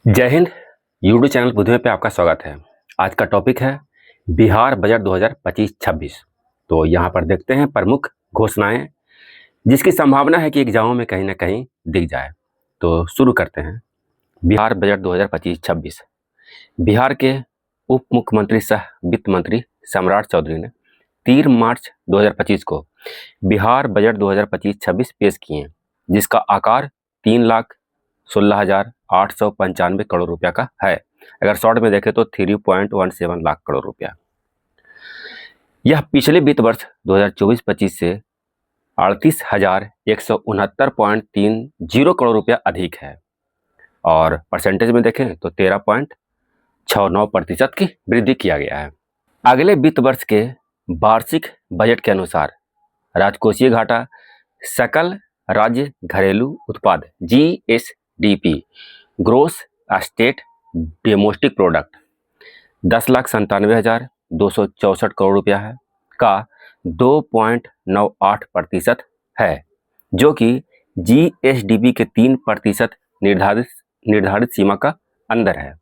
जय Hind. YouTube channel बुद्धिमय पे आपका स्वागत है। आज का टॉपिक है बिहार बजट 2025-26। तो यहाँ पर देखते हैं प्रमुख घोषणाएं जिसकी संभावना है कि एग्जामों में कहीं ना कहीं दिख जाए। तो शुरू करते हैं। बिहार बजट 2025-26। बिहार के उप मुख्यमंत्री सह वित्त मंत्री सम्राट चौधरी ने 3 मार्च 2025 को बिहार बजट 2025-26 पेश किए, जिसका आकार 3,16,895 करोड़ रुपया का है। अगर शॉर्ट में देखें तो 3.17 लाख करोड़ रुपया। यह पिछले वित्त वर्ष 2024-25 से 38,169.30 करोड़ रुपया अधिक है और परसेंटेज में देखें तो 13.69% की वृद्धि किया गया है। अगले वित्त वर्ष के वार्षिक बजट के अनुसार राजकोषीय घाटा सकल राज्य घरेलू उत्पाद GSDP gross state domestic product 10,97,264 crore रुपया है का 2.98% है, जो कि GSDP के 3% निर्धारित सीमा का अंदर है।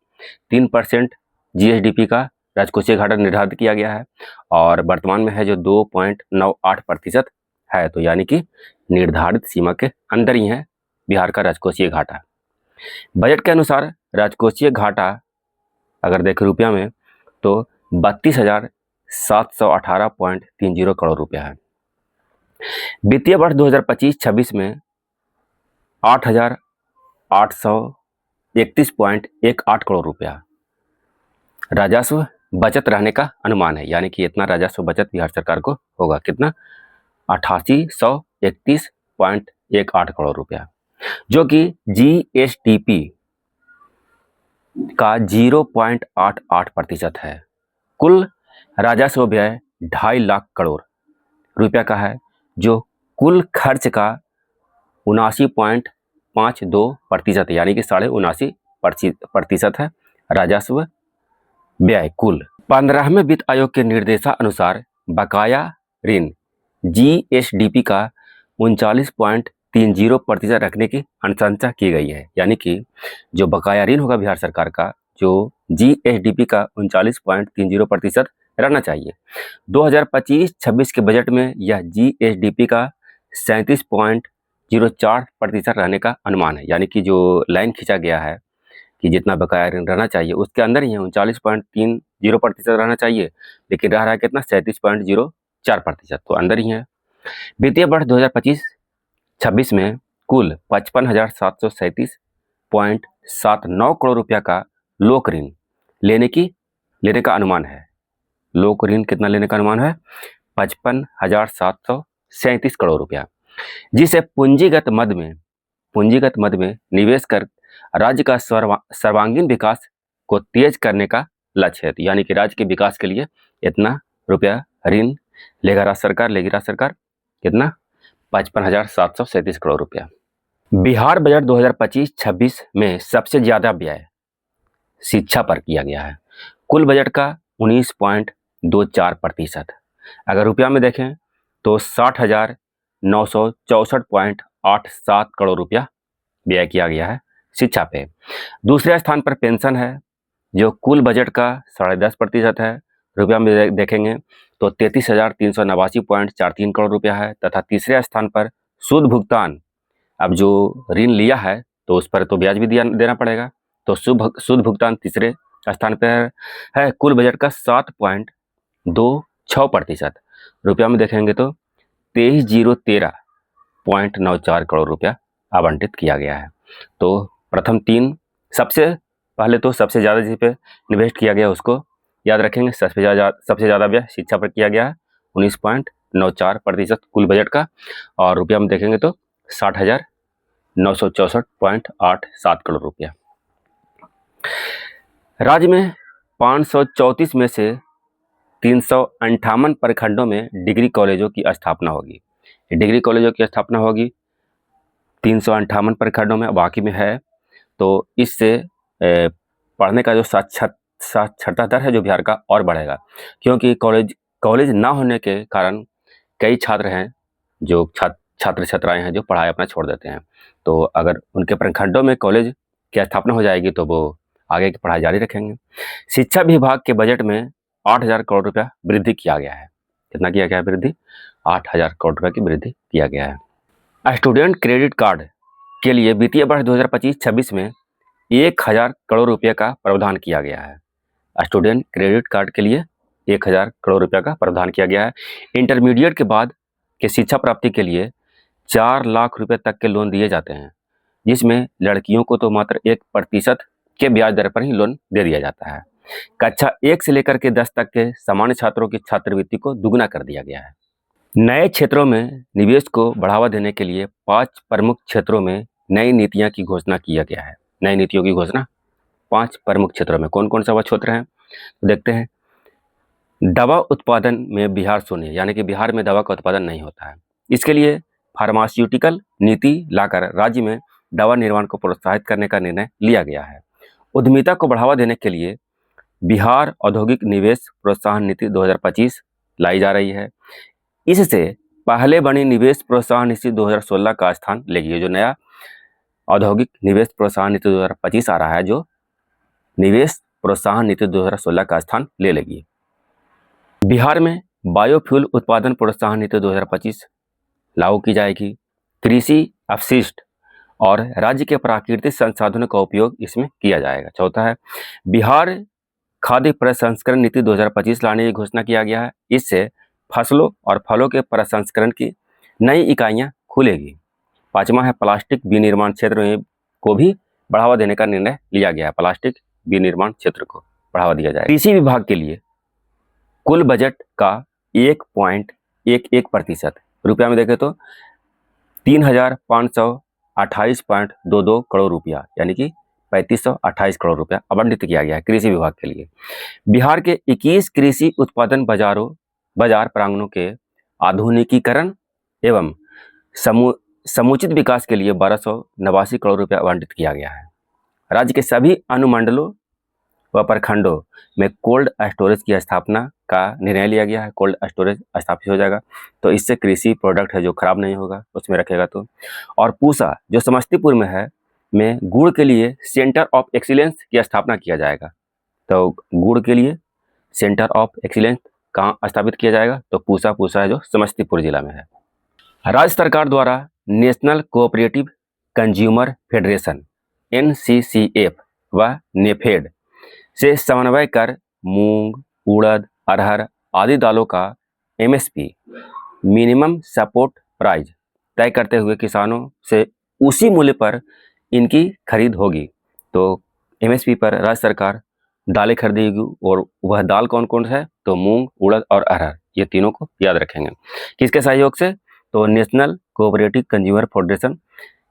3% GSDP का राजकोषीय घाटा निर्धारित किया गया है और वर्तमान में है जो 2.98% है, तो यानी कि निर्धारित सीमा के अंदर ही है बिहार का राजकोषीय घाटा। बजट के अनुसार राजकोषीय घाटा अगर देखें रुपया में तो 32,718.30 करोड़ रुपया है। वित्तीय वर्ष 2025-26 में 8,831.18 करोड़ रुपया राजस्व बचत रहने का अनुमान है, यानी कि इतना राजस्व बचत बिहार सरकार को होगा। कितना? 88,131.18 करोड़ रुपया, जो कि GSDP का 0.88% है। कुल राजस्व व्यय 2.5 लाख करोड़ रुपया का है, जो कुल खर्च का 79.52% यानी कि 79.5% है राजस्व व्यय कुल। 15वें वित्त आयोग के निर्देशानुसार बकाया ऋण GSDP का 39.30% रखने की अनुशंसा की गई है, यानी कि जो बकाया ऋण होगा बिहार सरकार का, जो GSDP का 39.30% रहना चाहिए। 2025-26 के बजट में यह GSDP का 37.04% रहने का अनुमान है, यानी कि जो लाइन खींचा गया है कि जितना बकाया ऋण रहना चाहिए उसके अंदर ही है। 39.30% रहना चाहिए, लेकिन रह रहा है कितना? 37.04%, तो अंदर ही है। वित्तीय वर्ष 2025-26 में कुल 55,737.79 करोड़ रुपया का लोक ऋण लेने का अनुमान है। लोक ऋण कितना लेने का अनुमान है? 55,737 करोड़ रुपया, जिसे पूंजीगत मद में निवेश कर राज्य का सर्वांगीण विकास को तेज करने का लक्ष्य है। यानी कि राज्य के विकास के लिए इतना रुपया ऋण लेगी राज्य सरकार कितना? 55,737 करोड़ रुपया। बिहार बजट 2025-26 में सबसे ज्यादा व्यय शिक्षा पर किया गया है। कुल बजट का 19.24%। अगर रुपया में देखें तो 60,964.87 करोड़ रुपया व्यय किया गया है शिक्षा पे। दूसरे स्थान पर पेंशन है, जो कुल बजट का 10.5% है। रुपया में देखेंगे तो 33,389.43 करोड़ रुपया है, तथा तीसरे स्थान पर शुद्ध भुगतान। अब जो ऋण लिया है तो उस पर तो ब्याज भी देना पड़ेगा, तो शुद्ध भुगतान तीसरे स्थान पर है। कुल बजट का 7.26%। रुपया में देखेंगे तो 23,013.94 करोड़ रुपया आवंटित किया गया है। तो प्रथम तीन सबसे ज़्यादा जिस पे इन्वेस्ट किया गया उसको याद रखेंगे। सबसे ज़्यादा व्यय शिक्षा पर किया गया है 19.94% कुल बजट का, और रुपया में देखेंगे तो 60,964.87 करोड़ रुपया। राज्य में 534 में से 358 प्रखंडों में डिग्री कॉलेजों की स्थापना होगी। डिग्री कॉलेजों की स्थापना होगी 358 प्रखंडों में, बाकी में है। तो इससे पढ़ने का जो साक्षरता दर है जो बिहार का और बढ़ेगा, क्योंकि कॉलेज ना होने के कारण कई छात्र हैं जो छात्र छात्राएं हैं जो पढ़ाई अपना छोड़ देते हैं। तो अगर उनके प्रखंडों में कॉलेज की स्थापना हो जाएगी तो वो आगे की पढ़ाई जारी रखेंगे। शिक्षा विभाग के बजट में 8,000 करोड़ रुपया वृद्धि किया गया है। कितना किया गया है वृद्धि? 8,000 करोड़ रुपये की वृद्धि किया गया है। स्टूडेंट क्रेडिट कार्ड के लिए वित्तीय वर्ष 2025-26 में 1,000 करोड़ रुपये का प्रावधान किया गया है। स्टूडेंट क्रेडिट कार्ड के लिए 1,000 करोड़ रुपये का प्रावधान किया गया है। इंटरमीडिएट के बाद के शिक्षा प्राप्ति के लिए 4 लाख रुपए तक के लोन दिए जाते हैं, जिसमें लड़कियों को तो मात्र 1% के ब्याज दर पर ही लोन दे दिया जाता है। कक्षा 1 से लेकर के 10 तक के सामान्य छात्रों की छात्रवृत्ति को दुगना कर दिया गया है। नए क्षेत्रों में निवेश को बढ़ावा देने के लिए 5 प्रमुख क्षेत्रों में नई नीतियां की घोषणा किया गया है। नई नीतियों की घोषणा 5 प्रमुख क्षेत्रों में कौन कौन सा वह क्षेत्र हैं तो देखते हैं। दवा उत्पादन में बिहार शून्य, यानी कि बिहार में दवा का उत्पादन नहीं होता है। इसके लिए फार्मास्यूटिकल नीति लाकर राज्य में दवा निर्माण को प्रोत्साहित करने का निर्णय लिया गया है। उद्यमिता को बढ़ावा देने के लिए बिहार औद्योगिक निवेश प्रोत्साहन नीति 2025 लाई जा रही है। इससे पहले बनी निवेश प्रोत्साहन नीति 2016 का स्थान लेगी। जो नया औद्योगिक निवेश प्रोत्साहन नीति 2025 आ रहा है, जो निवेश प्रोत्साहन नीति 2016 का स्थान ले लेगी। बिहार में बायोफ्यूल उत्पादन प्रोत्साहन नीति 2025 लागू की जाएगी। कृषि अपशिष्ट और राज्य के प्राकृतिक संसाधनों का उपयोग इसमें किया जाएगा। चौथा है बिहार खाद्य प्रसंस्करण नीति 2025 लाने की घोषणा किया गया है। इससे फसलों और फलों के प्रसंस्करण की नई इकाइयां खुलेगी। पांचवा है प्लास्टिक विनिर्माण क्षेत्र में को भी बढ़ावा देने का निर्णय लिया गया है। प्लास्टिक विनिर्माण क्षेत्र को बढ़ावा दिया जाएगा। कृषि विभाग के लिए कुल बजट का 1.11% रुपया में देखें तो 3,528.22 करोड़ रुपया, यानी कि 3,528 करोड़ रुपया आवंटित किया गया है कृषि विभाग के लिए। बिहार के 21 कृषि उत्पादन बाजार प्रांगणों के आधुनिकीकरण एवं समुचित विकास के लिए 1,289 करोड़ रुपया आवंटित किया गया है। राज्य के सभी अनुमंडलों व प्रखंडों में कोल्ड स्टोरेज की स्थापना का निर्णय लिया गया है। कोल्ड स्टोरेज स्थापित हो जाएगा तो इससे कृषि प्रोडक्ट है जो खराब नहीं होगा, उसमें रखेगा तो। और पूसा जो समस्तीपुर में है, में गुड़ के लिए सेंटर ऑफ एक्सीलेंस की स्थापना किया जाएगा। तो गुड़ के लिए सेंटर ऑफ एक्सीलेंस कहाँ स्थापित किया जाएगा तो पूसा है जो समस्तीपुर जिला में है। राज्य सरकार द्वारा national cooperative consumer federation NCCF व नेफेड से समन्वय कर मूंग, उड़द, अरहर आदि दालों का MSP मिनिमम सपोर्ट प्राइस तय करते हुए किसानों से उसी मूल्य पर इनकी खरीद होगी। तो MSP पर राज्य सरकार दालें खरीदेगी और वह दाल कौन कौन है तो मूंग, उड़द और अरहर, ये तीनों को याद रखेंगे। किसके सहयोग से तो national cooperative consumer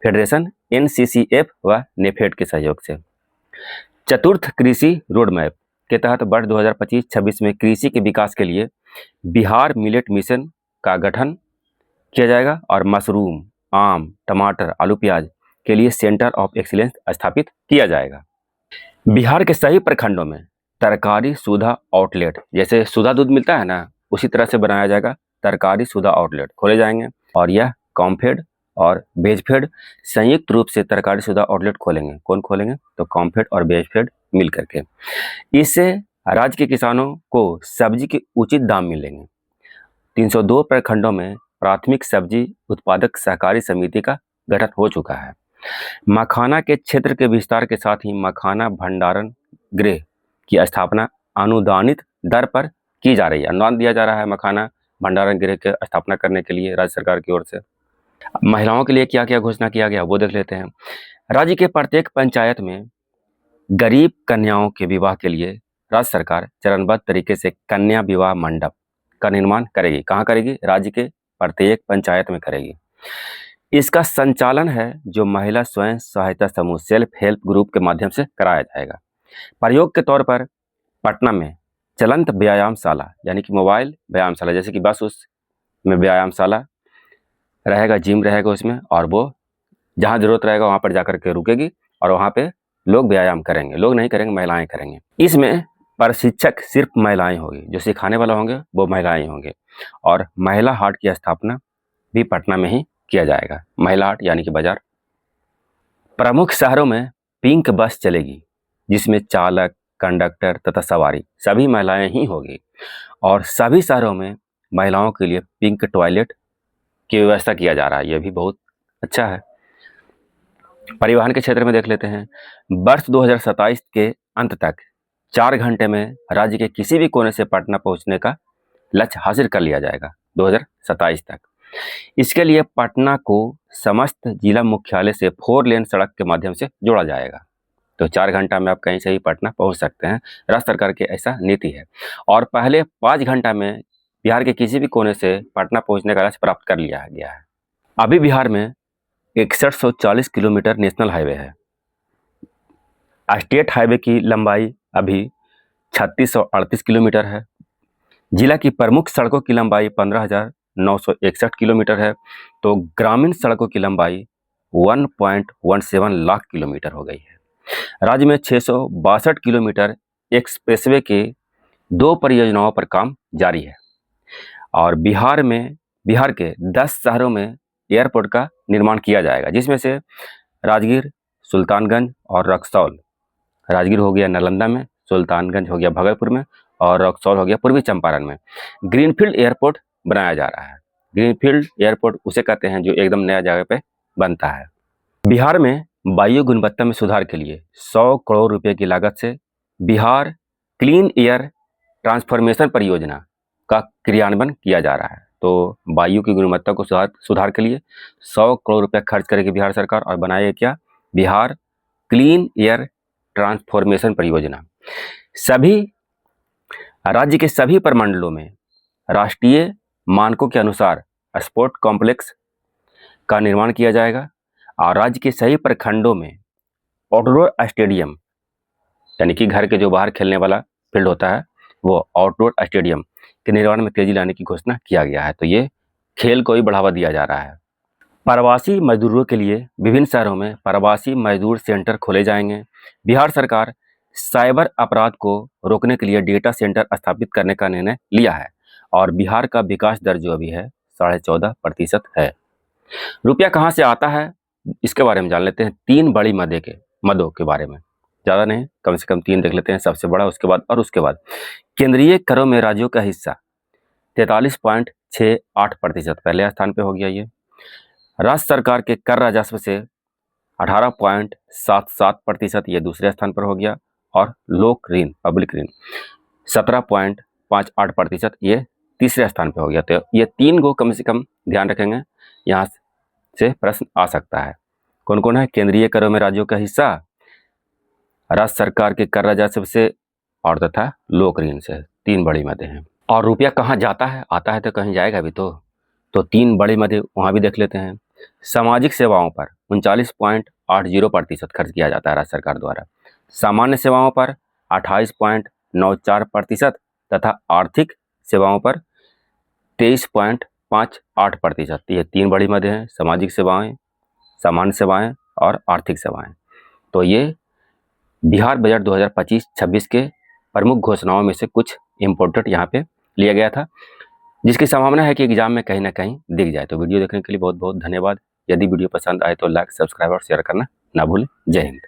federation NCCF व नेफेड के सहयोग से। चतुर्थ कृषि रोड मैप के तहत वर्ष 2025-26 में कृषि के विकास के लिए बिहार मिलेट मिशन का गठन किया जाएगा और मशरूम, आम, टमाटर, आलू, प्याज के लिए सेंटर ऑफ एक्सीलेंस स्थापित किया जाएगा। बिहार के सभी प्रखंडों में तरकारी सुधा आउटलेट, जैसे सुधा दूध मिलता है ना, उसी तरह से बनाया जाएगा तरकारी सुधा आउटलेट खोले जाएंगे और यह कॉम्फेड और बेजफेड संयुक्त रूप से तरकारी सुधा आउटलेट खोलेंगे। कौन खोलेंगे तो कॉम्फेड और बेजफेड मिल करके। इससे राज्य के किसानों को सब्जी के उचित दाम मिलेंगे। 302 प्रखंडों में प्राथमिक सब्जी उत्पादक सहकारी समिति का गठन हो चुका है। मखाना के क्षेत्र के विस्तार के साथ ही मखाना भंडारण गृह की स्थापना अनुदानित दर पर की जा रही है। अनुदान दिया जा रहा है मखाना भंडारण गृह की स्थापना करने के लिए राज्य सरकार की ओर से। महिलाओं के लिए क्या क्या घोषणा किया गया वो देख लेते हैं। राज्य के प्रत्येक पंचायत में गरीब कन्याओं के विवाह के लिए राज्य सरकार चरणबद्ध तरीके से कन्या विवाह मंडप का निर्माण करेगी। कहाँ करेगी? राज्य के प्रत्येक पंचायत में करेगी। इसका संचालन है जो महिला स्वयं सहायता समूह सेल्फ हेल्प ग्रुप के माध्यम से कराया जाएगा। प्रयोग के तौर पर पटना में चलंत व्यायामशाला, यानी कि मोबाइल व्यायामशाला, जैसे कि बस उस में व्यायामशाला रहेगा, जिम रहेगा उसमें, और वो जहाँ जरूरत रहेगा वहाँ पर जाकर के रुकेगी और वहाँ पे लोग व्यायाम करेंगे। लोग नहीं करेंगे, महिलाएं करेंगे। इसमें प्रशिक्षक सिर्फ महिलाएं होंगी, जो सिखाने वाला होंगे वो महिलाएं होंगे। और महिला हाट की स्थापना भी पटना में ही किया जाएगा। महिला हाट यानी कि बाजार। प्रमुख शहरों में पिंक बस चलेगी जिसमें चालक, कंडक्टर तथा सवारी सभी महिलाएं ही होगी और सभी शहरों में महिलाओं के लिए पिंक टॉयलेट की व्यवस्था किया जा रहा है। यह भी बहुत अच्छा है। परिवहन के क्षेत्र में देख लेते हैं। वर्ष 2027 के अंत तक 4 घंटे में राज्य के किसी भी कोने से पटना पहुंचने का लक्ष्य हासिल कर लिया जाएगा 2027 तक। इसके लिए पटना को समस्त जिला मुख्यालय से 4 लेन सड़क के माध्यम से जोड़ा जाएगा। तो 4 घंटा में आप कहीं से भी पटना पहुंच सकते हैं। राज्य सरकार की ऐसा नीति है। और पहले 5 घंटा में बिहार के किसी भी कोने से पटना पहुंचने का लक्ष्य प्राप्त कर लिया गया है। अभी बिहार में 6140 किलोमीटर नेशनल हाईवे है। स्टेट हाईवे की लंबाई अभी 3638 किलोमीटर है। जिला की प्रमुख सड़कों की लंबाई 15,961 किलोमीटर है। तो ग्रामीण सड़कों की लंबाई 1.17 लाख किलोमीटर हो गई है। राज्य में 662 किलोमीटर एक्सप्रेसवे के 2 परियोजनाओं पर काम जारी है। और बिहार के 10 शहरों में एयरपोर्ट का निर्माण किया जाएगा, जिसमें से राजगीर, सुल्तानगंज और रक्सौल। राजगीर हो गया नालंदा में, सुल्तानगंज हो गया भागलपुर में और रक्सौल हो गया पूर्वी चंपारण में। ग्रीनफील्ड एयरपोर्ट बनाया जा रहा है। ग्रीनफील्ड एयरपोर्ट उसे कहते हैं जो एकदम नया जगह पे बनता है। बिहार में वायु गुणवत्ता में सुधार के लिए 100 करोड़ रुपए की लागत से बिहार क्लीन एयर ट्रांसफॉर्मेशन परियोजना का क्रियान्वयन किया जा रहा है। तो वायु की गुणवत्ता को सुधार के लिए 100 करोड़ रुपए खर्च करेगी बिहार सरकार और बनाएगी क्या? बिहार क्लीन एयर ट्रांसफॉर्मेशन परियोजना। सभी राज्य के सभी प्रमंडलों में राष्ट्रीय मानकों के अनुसार स्पोर्ट कॉम्प्लेक्स का निर्माण किया जाएगा और राज्य के सभी प्रखंडों में आउटडोर स्टेडियम, यानी कि घर के जो बाहर खेलने वाला फील्ड होता है वो आउटडोर स्टेडियम के निर्माण में तेजी लाने की घोषणा किया गया है। तो ये खेल को ही बढ़ावा दिया जा रहा है। प्रवासी मजदूरों के लिए विभिन्न शहरों में प्रवासी मजदूर सेंटर खोले जाएंगे। बिहार सरकार साइबर अपराध को रोकने के लिए डेटा सेंटर स्थापित करने का निर्णय लिया है और बिहार का विकास दर जो अभी है 14.5% है। रुपया कहाँ से आता है इसके बारे में जान लेते हैं। 3 बड़ी मदों के बारे में, ज़्यादा नहीं, कम से कम 3 देख लेते हैं। सबसे बड़ा, उसके बाद केंद्रीय करों में राज्यों का हिस्सा 43.68%, पहले स्थान पे हो गया ये। राज्य सरकार के कर राजस्व से 18.77%, ये दूसरे स्थान पर हो गया। और लोक ऋण, पब्लिक ऋण 17.58%, ये तीसरे स्थान पर हो गया। तो ये 3 को कम से कम ध्यान रखेंगे, यहाँ से प्रश्न आ सकता है। कौन कौन है? केंद्रीय करों में राज्यों का हिस्सा, राज्य सरकार के कर राजस्व से और तथा लोक ऋण से। 3 बड़ी मदें हैं। और रुपया कहाँ जाता है? आता है तो कहीं जाएगा भी। तो 3 बड़ी मदें वहाँ भी देख लेते हैं। सामाजिक सेवाओं पर 39.80% खर्च किया जाता है राज्य सरकार द्वारा। सामान्य सेवाओं पर 28.94% तथा आर्थिक सेवाओं पर 23.58%। ये 3 बड़ी मदें हैं, सामाजिक सेवाएं, सामान्य सेवाएं और आर्थिक सेवाएं। तो ये बिहार बजट 2025-26 के प्रमुख घोषणाओं में से कुछ इम्पोर्टेंट यहाँ पे लिया गया था, जिसकी संभावना है कि एग्जाम में कहीं ना कहीं दिख जाए। तो वीडियो देखने के लिए बहुत बहुत धन्यवाद। यदि वीडियो पसंद आए तो लाइक, सब्सक्राइब और शेयर करना ना भूलें। जय हिंद।